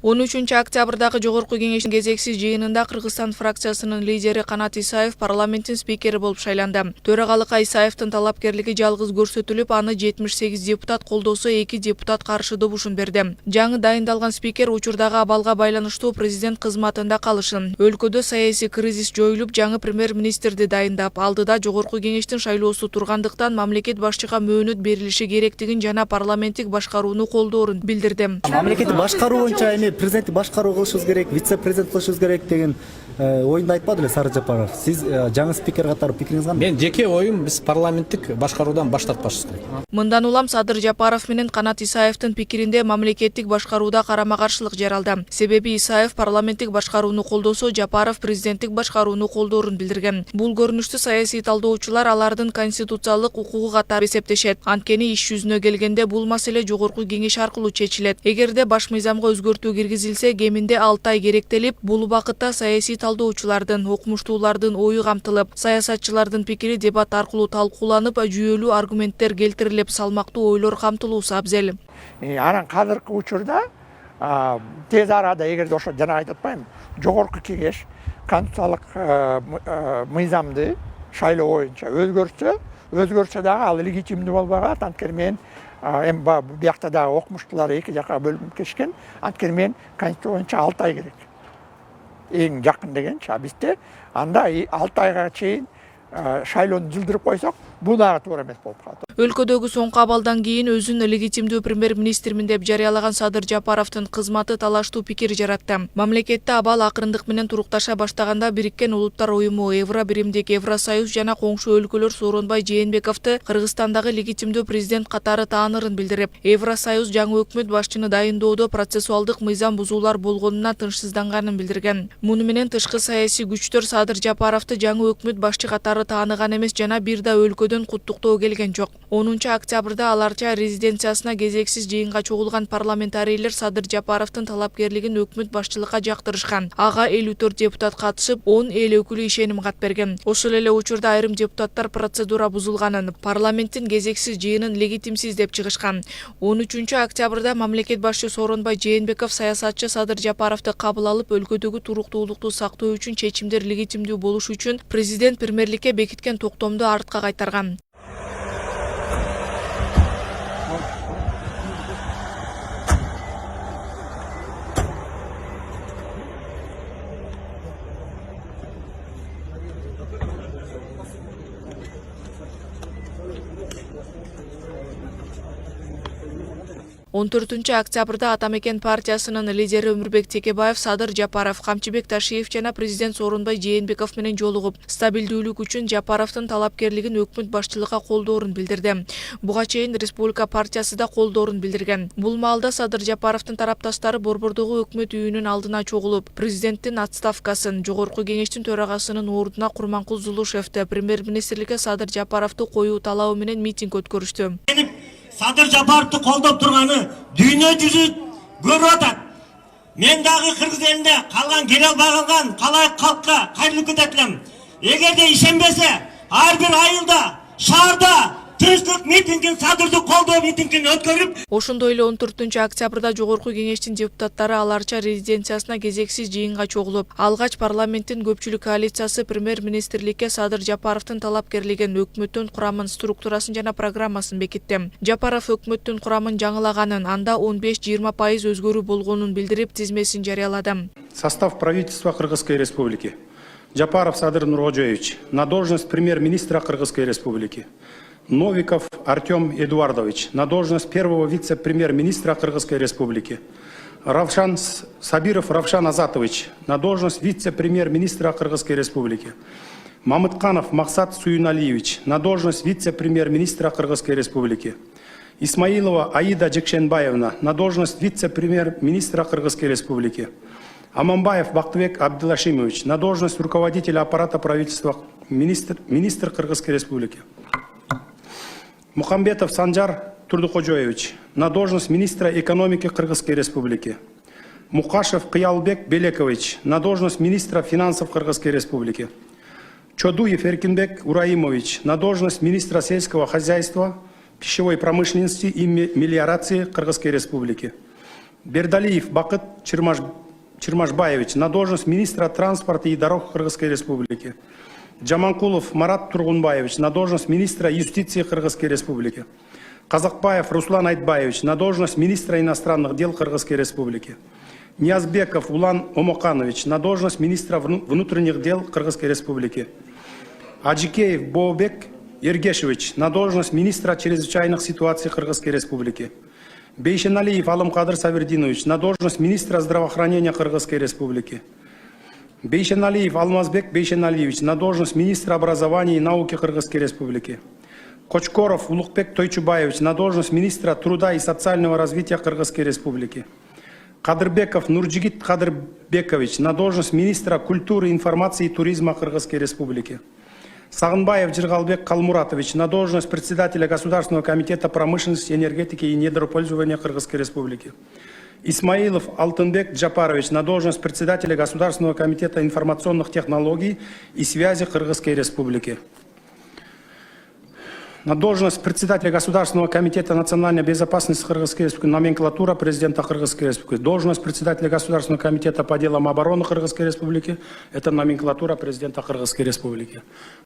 13 октябрдагы Жогорку кеңештин кезексиз жыйынында Кыргызстан фракциясынын лидери Канат Исаев парламенттин спикери болуп шайланды. Төрагалыкка Исаевдин талапкерлиги жалгыз көрсөтүлүп, аны 78 депутат колдосо, 2 депутат каршы добушун берди. Жаңы дайындалган спикер учурдагы абалга байланыштуу президент кызматында калышын, өлкөдө саясий кризис жоюлуп, жаңы премьер-министрди дайындап, алдыда Жогорку кеңештин шайлоосу тургандыктан мамлекет башчыга мөөнөт берилиши керектигин жана парламенттик башкарууну колдоорун билдирди. Мамлекетти башкаруу боюнча президентти башкаруу кылышыбыз керек, вице-президент кылышыбыз керек деген оюнду айтпады эле Сары Жапаров. Сиз жаңы спикер катары пикириңиз кандай? Мен жеке оюм биз парламенттик башкаруудан баш тартпашыбыз керек. Мындан улам Садыр Жапаров менен Канат Исаевдин пикиринде мамлекеттик башкарууда карама-каршылык жаралды. Себеби Исаев парламенттик башкарууну колдосо, Жапаров президенттик башкарууну колдоорун билдирген. Бул көрүнүштү саясий талдоочулар алардын конституциялык укугу катары эсептешет. Анткени иш жүзүнө келгенде бул маселе Жогорку кеңеш аркылуу чечилет. Эгерде баш мыйзамга өзгөртүү киргизилсе, кеминде 6 ай керектелип, бул убакытта саясий талдоочулардын, окумуштуулардын ою камтылып, саясатчылардын пикири дебат аркылуу талкууланып, жүйөлүү аргументтер келтирилип, салмактуу ойлор камтылуусу абзел. Анан казыркы учурда тез арада, эгерде ошо жана айтып атпаймынбы, Жогорку кеңеш конституциялык мыйзамды шайлоо боюнча өзгөртсө дагы ал легитимдүү болбойт. Анткени мен эми биякта дагы окумуштуулар эки жакка бөлүнүп кетишкен. Анткени мен конституция боюнча 6 ай керек. Эң жакын дегенчи, бизде анда 6 айга чейин шайлоону жылдырып койсок, бул дагы туура эмес болуп калат. Өлкөдөгү соңку абалдан кийин өзүн легитимдүү премьер-министрмин деп жарыялаган Садыр Жапаровдун кызматы талаштуу пикир жаратты. Мамлекетте абал акырындык менен турукташа баштаганда Бириккен Улуттар Уюму, Евро биримдик, Евросоюз жана коңшу өлкөлөр Сооронбай Жээнбековду Кыргызстандагы легитимдүү президент катары таанырын билдирип, Евросоюз жаңы өкмөт башчыны дайындоодо процессуалдык мыйзам бузуулар болгонуна тынчсызданганын билдирген. Муну менен тышкы саясий күчтөр Садыр Жапаровду жаңы өкмөт башчы катары тааныган эмес жана бир да өлкөдөн куттуктоо келген жок. 10 октябрда аларча резиденциясына кезексиз жыйынга чогулган парламентарийлер Садыр Жапаровдун талапкерлигин өкмөт башчылыкка жактырышкан. Ага 54 депутат катышып, 10 эл өкүлү ишеним кат берген. Ошол эле учурда айрым депутаттар процедура бузулганын, парламенттин кезексиз жыйынын легитимсиз деп чыгышкан. 13 октябрда мамлекет башчы Сооронбай Жээнбеков саясатчы Садыр Жапаровду кабыл алып, өлкөдөгү туруктуулукту сактоо үчүн чечимдер легитимдүү болушу үчүн президент премьерликке бекиткен токтомду артка кайтарган. Он 4 октябрда Атамекен партиясынын лидери Өмүрбек Текебаев, Садыр Жапаров, Камчыбек Ташиев жана президент Сооронбай Жээнбеков менен жолугуп, стабилдүүлүк үчүн Жапаровдун талапкерлигин өкмөт башчылыкка колдоорун билдирди. Буга чейин Республика партиясы да колдоорун билдирген. Бул маалда Садыр Жапаровдун тарапташтары Борбордогу өкмөт үйүнүн алдына чогулуп, президенттин отставкасын, Жогорку кеңештин төрагасынын ордуна Курманкул Зулушевди, премьер-министрликке Садыр Жапаровду коюу талабы менен митинг өткөрүштү. Садыр Жапаровду колдоп турганы дүйнө жүзү көрүп атат. Мен дагы Кыргыз элинде калган келе албаган калайык калкка кайрылып кетет элем. Эгерде ишенбесе, ар бир айылда, шаарда тынчтык митингин, Садырды колдоо митингин өткөрүп. Ошондой эле 14 октябрда Жогорку кеңештин депутаттары аларча резиденциясына кезексиз жыйынга чогулуп, алгач парламенттин көпчүлүк коалициясы премьер-министрликке Садыр Жапаровдун талапкерлигин, өкмөттүн курамын, структурасын жана программасын бекитти. Жапаров өкмөттүн курамын жаңылаганын, анда 15-20% өзгөрүү болгонун билдирип, тизмесин жарыялады. Состав правительства Кыргызской Республики. Жапаров Садыр Нуркожоевич на должность премьер-министра Кыргызской Республики. Новиков Артем Эдуардович на должность первого вице-премьер-министра Кыргызской Республики. Сабиров Равшан Азатович на должность вице-премьер-министра Кыргызской Республики. Мамытканов Максат Суюналиевич на должность вице-премьер-министра Кыргызской Республики. Исмаилова Аида Джекшенбаевна на должность вице-премьер-министра Кыргызской Республики. Аманбаев Бактыбек Абдылашимович на должность руководителя аппарата правительства, министр Кыргызской Республики. Мухамбетов Санжар Турдукожоевич на должность министра экономики Кыргызской Республики. Мукашев Кыялбек Белекович на должность министра финансов Кыргызской Республики. Чодуев Эркинбек Ураимович на должность министра сельского хозяйства, пищевой промышленности и мелиорации Кыргызской Республики. Бердалиев Бакыт Чырмашбаевич на должность министра транспорта и дорог Кыргызской Республики. Джаманкулов Марат Тургунбаевич на должность министра юстиции Кыргызской Республики. Казакбаев Руслан Айтбаевич на должность министра иностранных дел Кыргызской Республики. Ниязбеков Улан Омоканович на должность министра внутренних дел Кыргызской Республики. Аджикеев Боубек Ергешевич на должность министра чрезвычайных ситуаций Кыргызской Республики. Бейшеналиев Алымкадыр Савердинович на должность министра здравоохранения Кыргызской Республики. Бейшеналиев Алмазбек Бейшеналиевич на должность министра образования и науки Кыргызской Республики. Кочкоров Улукбек Тойчубаевич на должность министра труда и социального развития Кыргызской Республики. Кадырбеков Нурджигит Кадырбекович на должность министра культуры, информации и туризма Кыргызской Республики. Сагынбаев Жиргалбек Калмуратович на должность председателя Государственного комитета промышленности, энергетики и недропользования Кыргызской Республики. Исмаилов Алтынбек Джапарович на должность председателя Государственного комитета информационных технологий и связи Кыргызской Республики. На должность председателя Государственного комитета национальной безопасности Кыргызской Республики номенклатура президента Кыргызской Республики. Должность председателя Государственного комитета по делам обороны Кыргызской Республики – это номенклатура президента Кыргызской Республики.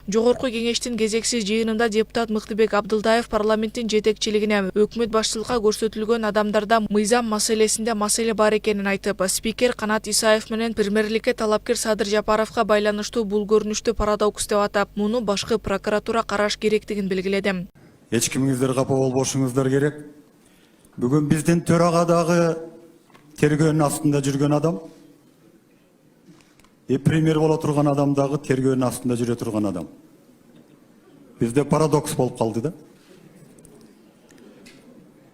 Жогорку кеңештин кезексиз жыйынында депутат Мыктыбек Абдылдаев парламенттин жетекчилигине өкмөт башчылыкка көрсөтүлгөн адамдарда мыйзам маселесинде маселе бар экенин айтып, спикер Канат Исаев менен премьерликке талапкер Садыр Жапаровго байланыштуу бул көрүнүштү парадокс деп атап, муну башкы прокуратура караш керектигин белгиледи. Эч кимиңиздер капа болбошуңуздар керек. Бүгүн биздин төрагадагы тергөөнүн астында жүргөн адам, премьер боло турган адам дагы тергөөнүн астында жүрө турган адам. Бизде парадокс болуп калды да.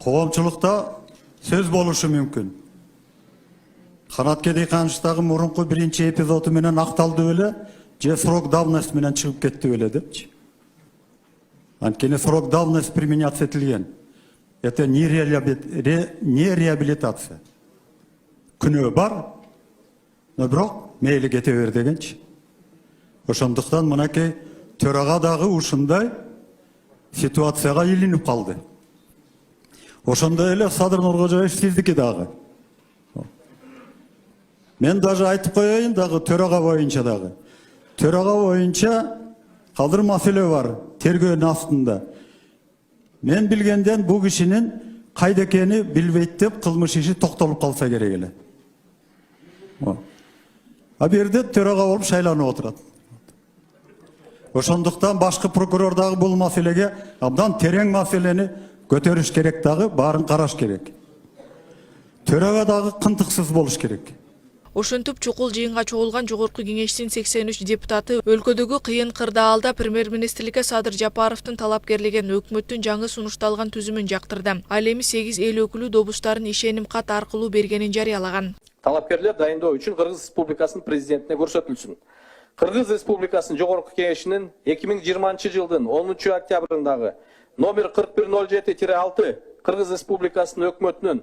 Коомчулукта сөз болушу мүмкүн. Канат Кедейкановичтагы мурунку биринчи эпизоду менен акталды беле, же срок давности менен чыгып кетти беле депчи. Анткени срок давности применяться этилген. Это не реабилитация. Күнөө бар, но бирок мейли кете бер дегенчи. Ошондуктан мынакей төрага дагы ушундай ситуацияга илинип калды. Ошондой эле Садыр Нуркожоевич сиздики дагы. Мен даже айтып коеюн дагы төрага боюнча дагы. Төрага боюнча калдыр маселе бар тергөөнүн астында. Мен билгенден бул кишинин кайда экени билбейт деп кылмыш иши токтолуп калса керек эле. А берде төрага болуп шайланып отурат. Ошондуктан башкы прокурор дагы бул маселеге абдан терең маселени көтөрүш керек дагы, баарын караш керек. Төрага дагы кынтыксыз болуш керек. Ошентип чукул жыйынга чогулган жогорку кеңештин 83 депутаты өлкөдөгү кыйын кырдаалда премьер-министрликке Садыр Жапаровдун талапкерлеген өкмөттүн жаңы сунушталган түзүмүн жактырды. Ал эми 8 эл өкүлү добустарын ишеним кат аркылуу бергенин жарыялаган. Талапкерлер дайындоо үчүн Кыргыз Республикасынын президентине көрсөтүлсүн. Кыргыз Республикасынын жогорку кеңешинин 2020 жылдын 10 октябрындагы номер 4107-6 Кыргыз Республикасынын өкмөтүнүн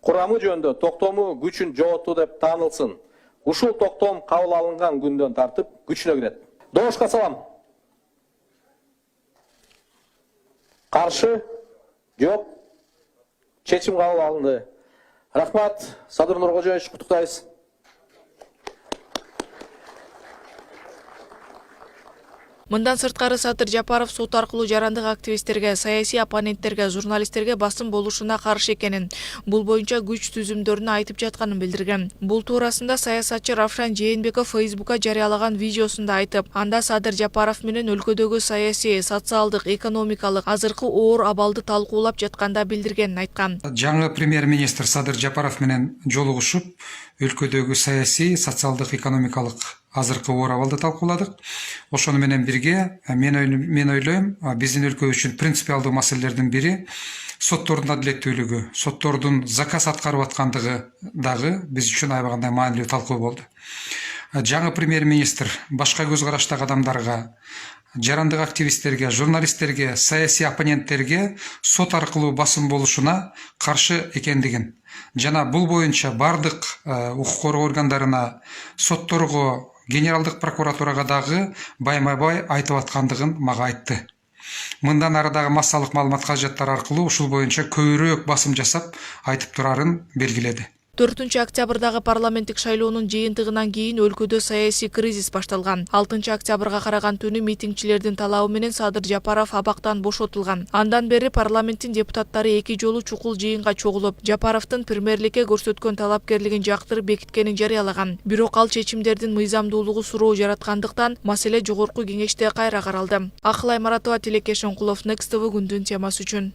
курамы жөнүндө токтому күчүн жоготуу деп таанылсын. Ушул токтом кабыл алынган күндөн тартып күчүнө кирет. Добушка салам. Каршы? Жок. Чечим кабыл алынды. Рахмат, Садыр Нуркожоевич, куттуктайбыз. Мындан сырткары Садыр Жапаров сот аркылуу жарандык активисттерге, саясий оппоненттерге, журналисттерге басым болушуна каршы экенин, бул боюнча күч түзүмдөрүнү айтып жатканын билдирген. Бул туурасында саясатчы Равшан Жээнбеков Фейсбукка жарыялаган видеосунда айтып, анда Садыр Жапаров менен өлкөдөгү саясий, социалдык, экономикалык азыркы оор абалды талкуулап жатканда билдиргенин айткан. Жаңы премьер-министр Садыр Жапаров менен жолугушуп, өлкөдөгү саясий, социалдык, экономикалык азыркы оор абалды талкууладык. Ошону менен бирге мен ойлойм, биздин өлкө үчүн принципиалдуу маселелердин бири соттордун адилеттүүлүгү, соттордун заказ аткарып аткандыгы дагы биз үчүн аябагандай маанилүү талкуу болду. Жаңы премьер-министр башка көз караштагы адамдарга, жарандык активисттерге, журналисттерге, саясий оппоненттерге сот аркылуу басым болушуна каршы экендигин жана бул боюнча бардык укук коргоо органдарына, сотторго, генералдык прокуратурага дагы байма-бай айтып аткандыгын мага айтты. Мындан арадагы массалык маалымат каражаттар аркылуу ушул боюнча көбүрөөк басым жасап айтып турарын белгиледи. 4 октябрдагы парламенттик шайлоонун жыйынтыгынан кийин өлкөдө саясий кризис башталган. 6 октябрга караган түнү митингчилердин талабы менен Садыр Жапаров абактан бошотулган. Андан бери парламенттин депутаттары 2 жолу чукул жыйынга чогулуп, Жапаровдун премьерликке көрсөткөн талапкерлигин жактырып бекиткенин жарыялаган. Бирок ал чечимдердин мыйзамдуулугу суроо жараткандыктан маселе жогорку кеңеште кайра каралды. Акыл Аймаратова, Тилекеш Оңкулов, Next TV күндүн темасы үчүн.